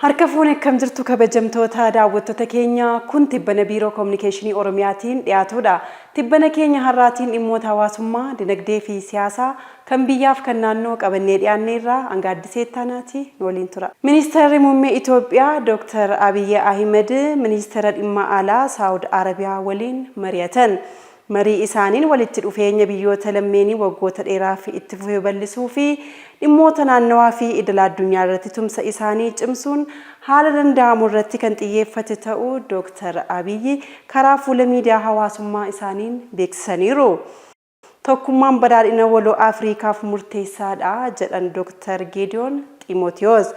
Harka fuunee akkam jirtu kabajamtoota daawwattoota keenya kun tibbana biiroo koominikeeshinii Oromiyaatiin dhiyaatudha. Tibbana keenya har'aatiin dhimmoota hawaasummaa, dinagdee fi siyaasaa kan biyyaaf kan naannoo qabannee dhiyaannee irraa hanga addisee taanaati waliin tura. Ministeerri muummee Itoophiyaa Dr. Abiy Ahmed ministeera dhimma alaa Saawud Arabiyaa waliin mari'atan. Marii isaaniin walitti dhufeenya biyyoota lammeenii waggoota dheeraaf itti fufee bal'isuu fi dhimmoota naannawaa fi idila addunyaa irratti tumsa isaanii cimsuun haala danda'amu irratti kan xiyyeeffate ta'uu Dr. Abiy karaa fuula miidiyaa hawaasummaa isaaniin beeksisaniiru. Tokkummaan badhaadhina waloo Afriikaaf murteessaadha jedhan Dr. Geediyoon Xiimotewos.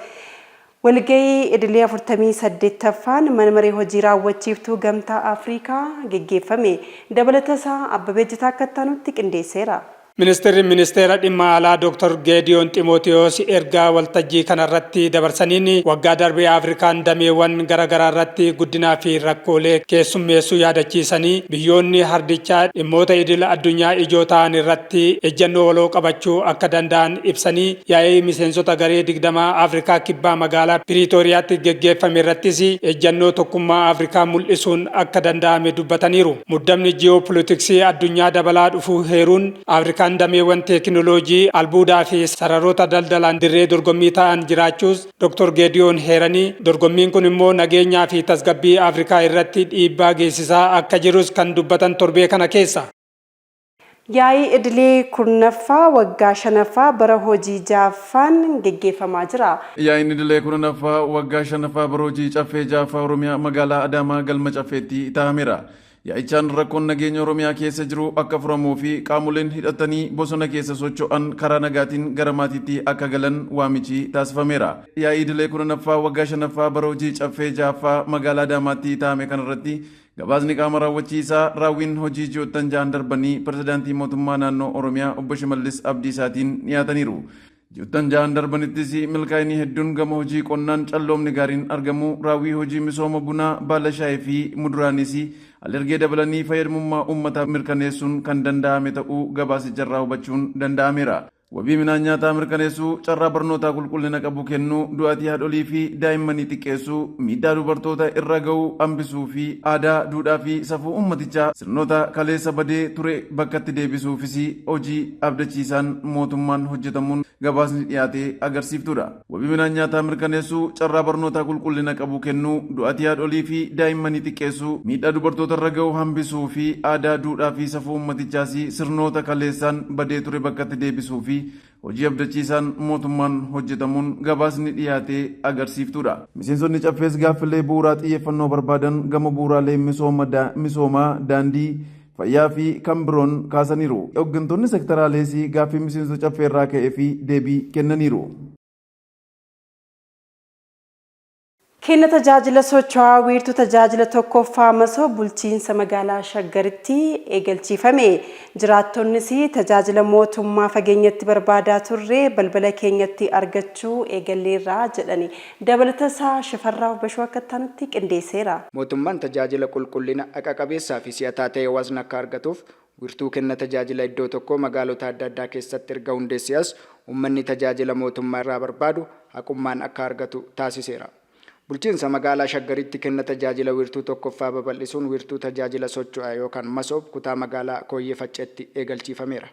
Walgahii idilee 48ffaan mana maree hojii raawwachiiftuu gamtaa Afrikaa geggeeffame. Dabalatasaa Abbabee Jitaa akka taanutti qindeesseera. Ministeera dhimma alaa Dr. Geediyoon Xiimotewos ergaa waltajjii kanarratti dabarsaniin waggaa darbee Afrikaan dameewwan garaagaraa irratti guddinaa fi rakkoolee keessummeessuu yaadachiisanii biyyoonni hardichaa dhimmoota idila addunyaa ijoo ta'an irratti ejjennoo waloo qabachuu akka danda'an ibsanii yaa'ii miseensota garee 20 Afrikaa kibbaa magaalaa Piriitooriyaatti geggeeffame irrattis ejjennoo tokkummaa Afrikaa mul'isuun akka danda'ame dubbataniiru. Muddamni ji'oopolitiksii addunyaa dabalaa dhufuu heeruun Afrikaa dameewwan teekinooloojii albuudaa fi sararoota daldalaan dirree dorgommii ta'an jiraachuus Dr. Geediyoon heeranii dorgommiin kun immoo nageenyaa fi tasgabbii Afrikaa irratti dhiibbaa geessisaa akka jirus kan dubbatan torbee kana keessa. Yaa'ii idilee kurnaffaa waggaa shanaffaa bara hojii jaaffaan geggeeffamaa jira. Yaa'iin idilee kurnaffaa waggaa shanaffaa bara hojii caffee jaaffaa Oromiyaa magaalaa Adaamaa galma caffeetti taa'ameera. Yaa'ichaan rakkoon nageenya Oromiyaa keessa jiru akka furamuu fi qaamoleen hidhatanii bosona keessa socho'an karaa nagaatiin gara maatiitti akka galan waamichi taasifameera. Yaa'ii idilee kurnaffaa waggaa shanaffaa bara hojii caffee jaaffaa magaalaa Adaamaatti taa'ame kanarratti gabaasni qaama raawwachiisaa raawwiin hojii ji'oottan ja'an darbanii pirezidaantii mootummaa naannoo Oromiyaa obbo Shimallis Abdiisaatiin dhiyaataniiru. Ji'oottan ja'an darbanittis milkaa'inii hedduun gama hojii qonnaan calloomni gaariin argamu raawwii hojii misooma bunaa baala shaayii fi muduraanis alergee dabalanii fayyadamummaa uummataa mirkaneessuun kan danda'ame ta'uu gabaasicharraa hubachuun danda'ameera. Wabii midhaan nyaataa mirkaneessuu, carraa barnootaa qulqullina qabu kennuu, du'aatii haadholii fi daa'immanii xiqqeessuu, miidhaa dubartoota irra ga'uu hambisuu fi aadaa, duudhaa fi safuu uummatichaa sirnoota kaleessa badee ture bakkatti deebisuufis hojii abdachiisaan mootummaan hojjetamuun gabaasni dhiyaatee agarsiiftudha. Wabii midhaan nyaataa mirkaneessuu, carraa barnootaa qulqullina qabu kennuu, du'aatii haadholii fi daa'immanii xiqqeessuu, miidhaa dubartoota irra ga'uu hambisuu fi aadaa, duudhaa fi safuu uummatichaas sirnoota kaleessaan badee ture bakkatti deebisuu fi hojii abdachiisaan mootummaan hojjetamuun gabaasni dhiyaatee agarsiiftudha. Miseensonni caffees gaaffilee bu'uuraa xiyyeeffannoo barbaadan gama bu'uuraalee misoomaa daandii fayyaa fi kan biroon kaasaniiru. Hooggantoonni sektaraalees gaaffii miseensota caffeerraa ka'ee fi deebii kennaniiru. Kenna tajaajila socho'aa wiirtuu tajaajila tokkoffaa masoo bulchiinsa magaalaa Shaggaritti eegalchiifame. Jiraattonnis tajaajila mootummaa fageenyatti barbaadaa turre balbala keenyatti argachuu eegalleerraa jedhani. Dabalatasaa Shifarraa Bashoo akka taanutti qindeesseera. Mootummaan tajaajila qulqullina haqa qabeessaa fi si'ataa ta'e hawaasni akka argatuuf wiirtuu kenna tajaajila iddoo tokko magaalota adda addaa keessatti erga hundeessee uummanni tajaajila mootummaa irraa barbaadu haqummaan akka argatu taasiseera. Bulchiinsa magaalaa Shaggaritti kenna tajaajila wiirtuu tokkoffaa babal'isuun wiirtuu tajaajila socho'aa yookaan masoob kutaa magaalaa Kooyyee Facceetti eegalchiifameera.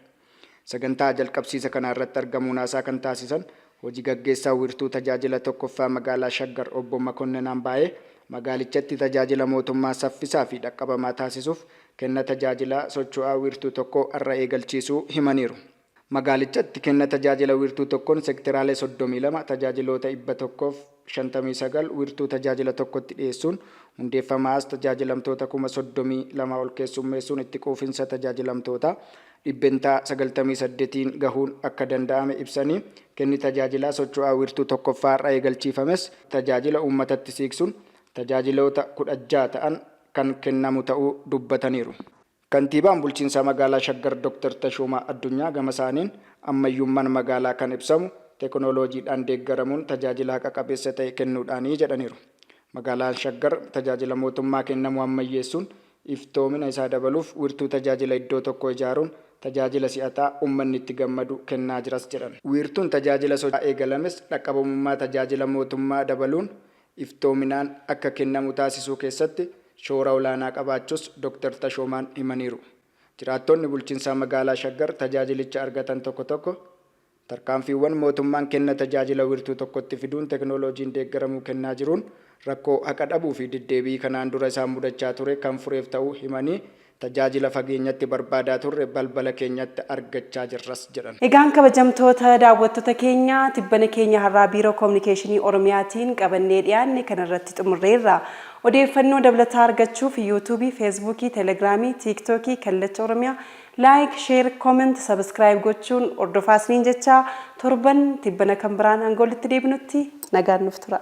Sagantaa jalqabsiisa kana irratti argamuun haasaa kan taasisan hojii gaggeessaa wiirtuu tajaajila tokkoffaa magaalaa Shaggar obbo Makonnin Ambaayee magaalichatti tajaajila mootummaa saffisaa fi dhaqqabamaa taasisuuf kenna tajaajila socho'aa wiirtuu tokko irra eegalchiisuu himaniiru. Magaalichatti kenna tajaajila wiirtuu tokkoon sektiraalee 32 tajaajiloota 159 wiirtuu tajaajila tokkotti dhiyeessuun hundeeffamaas tajaajilamtoota 32,000 ol keessummeessuun itti quufinsa tajaajilamtoota 98 gahuun akka danda'ame ibsanii kenni tajaajilaa socho'aa wiirtuu tokkoffaa irra eegalchiifames tajaajila uummatatti siqsuun tajaajiloota 16 ta'an kan kennamu ta'uu dubbataniiru. Kantiibaan bulchiinsa magaalaa Shaggar Dr. Tashumaa Addunyaa gama isaaniin ammayyummaan magaalaa kan ibsamu teekinooloojiidhaan deeggaramuun tajaajila haqa qabeessa ta'e kennuudhaanii jedhaniiru. Magaalaan Shaggar tajaajila mootummaa kennamu ammayyeessuun iftoomina isaa dabaluuf wiirtuu tajaajila iddoo tokko ijaaruun tajaajila si'ataa uummanni itti gammadu kennaa jiras jedhan. Wiirtuun tajaajila socho'aa eegalames dhaqqabummaa tajaajila mootummaa dabaluun iftoominaan akka kennamu taasisuu keessatti shoora olaanaa qabaachuus Dr. Tashoomaan himaniiru. Jiraattonni bulchiinsaa magaalaa Shaggar tajaajilicha argatan tokko tokko tarkaanfiiwwan mootummaan kenna tajaajila wiirtuu tokkotti fiduun teknooloojiin deeggaramuu kennaa jiruun rakkoo haqa dhabuu fi diddeebii kanaan dura isaan mudachaa ture kan fureef ta'uu himanii tajaajila fageenyatti barbaadaa turre balbala keenyatti argachaa jirras jedhan. Egaan kabajamtoota daawwattoota keenya tibbana keenya har'aa biiroo kominikeeshinii Oromiyaatiin qabannee dhiyaanne kanarratti xumurreerra. Odeeffannoo dabalataa argachuuf yuutuubii, feesbuukii, teelegiraamii, tiiktookii, kallacha Oromiyaa laayik, sheer, kooment, sabskiraayib gochuun hordofaa isiniin jechaa torban tibbana kan biraan hanga walitti deebinutti nagaan nuuf tura.